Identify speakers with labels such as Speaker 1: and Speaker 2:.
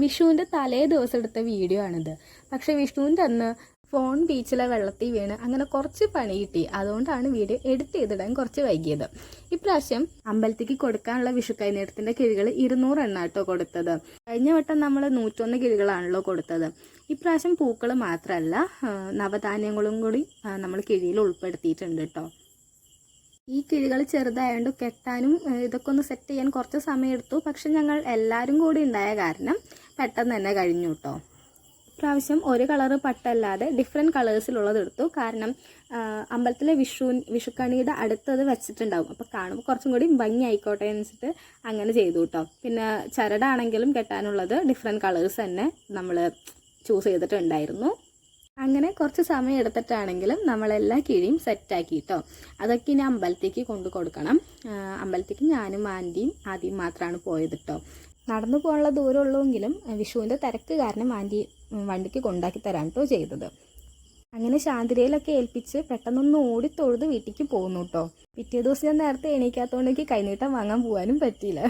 Speaker 1: വിഷുവിൻ്റെ തലേ ദിവസം എടുത്ത വീഡിയോ ആണിത്. പക്ഷേ വിഷുവിൻ്റെ അന്ന് ഫോൺ ബീച്ചിലെ വെള്ളത്തിൽ വീണ് അങ്ങനെ കുറച്ച് പണി കിട്ടി. അതുകൊണ്ടാണ് വീഡിയോ എഡിറ്റ് ചെയ്തിടാൻ കുറച്ച് വൈകിയത്. ഇപ്രാവശ്യം അമ്പലത്തേക്ക് കൊടുക്കാനുള്ള വിഷു കൈനീട്ടത്തിൻ്റെ കിഴികൾ 200 എണ്ണ കേട്ടോ കൊടുത്തത്. കഴിഞ്ഞ വട്ടം നമ്മൾ 101 കിഴികളാണല്ലോ കൊടുത്തത്. ഇപ്രാവശ്യം പൂക്കൾ മാത്രമല്ല നവധാന്യങ്ങളും കൂടി നമ്മൾ കിഴിയിൽ ഉൾപ്പെടുത്തിയിട്ടുണ്ട് കേട്ടോ. ഈ കിഴികൾ ചെറുതായതുകൊണ്ട് കെട്ടാനും ഇതൊക്കെ ഒന്ന് സെറ്റ് ചെയ്യാൻ കുറച്ച് സമയം എടുത്തു. പക്ഷെ ഞങ്ങൾ എല്ലാവരും കൂടി ഉണ്ടായ കാരണം പെട്ടെന്ന് തന്നെ കഴിഞ്ഞു കേട്ടോ. ഇപ്രാവശ്യം ഒരു കളറ് പട്ടല്ലാതെ ഡിഫറെൻറ്റ് കളേഴ്സിലുള്ളത് എടുത്തു. കാരണം അമ്പലത്തിലെ വിഷുക്കണിയുടെ അടുത്തത് വെച്ചിട്ടുണ്ടാവും. അപ്പോൾ കാണുമ്പോൾ കുറച്ചും കൂടി ഭംഗി ആയിക്കോട്ടെ എന്ന് വെച്ചിട്ട് അങ്ങനെ ചെയ്തു കേട്ടോ. പിന്നെ ചരടാണെങ്കിലും കെട്ടാനുള്ളത് ഡിഫറെൻറ്റ് കളേഴ്സ് തന്നെ നമ്മൾ ചൂസ് ചെയ്തിട്ടുണ്ടായിരുന്നു. അങ്ങനെ കുറച്ച് സമയം എടുത്തിട്ടാണെങ്കിലും നമ്മളെല്ലാ കിഴിയും സെറ്റാക്കി കേട്ടോ. അതൊക്കെ ഇനി അമ്പലത്തേക്ക് കൊണ്ടു കൊടുക്കണം. അമ്പലത്തേക്ക് ഞാനും ആൻറ്റിയും ആദ്യം മാത്രമാണ് പോയത് കേട്ടോ. നടന്നു പോകാനുള്ള ദൂരമുള്ളൂവെങ്കിലും വിഷുവിൻ്റെ തിരക്ക് കാരണം ആൻറ്റി വണ്ടിക്ക് കൊണ്ടാക്കി തരാൻ കേട്ടോ ചെയ്തത്. അങ്ങനെ ശാന്തിരയിലൊക്കെ ഏൽപ്പിച്ച് പെട്ടെന്നൊന്ന് ഓടിത്തൊഴുത് വീട്ടിലേക്ക് പോകുന്നു കേട്ടോ. പിറ്റേ ദിവസം ഞാൻ നേരത്തെ എണീക്കാത്തതുകൊണ്ട് എനിക്ക് കൈനീട്ടം വാങ്ങാൻ പോകാനും പറ്റിയില്ല.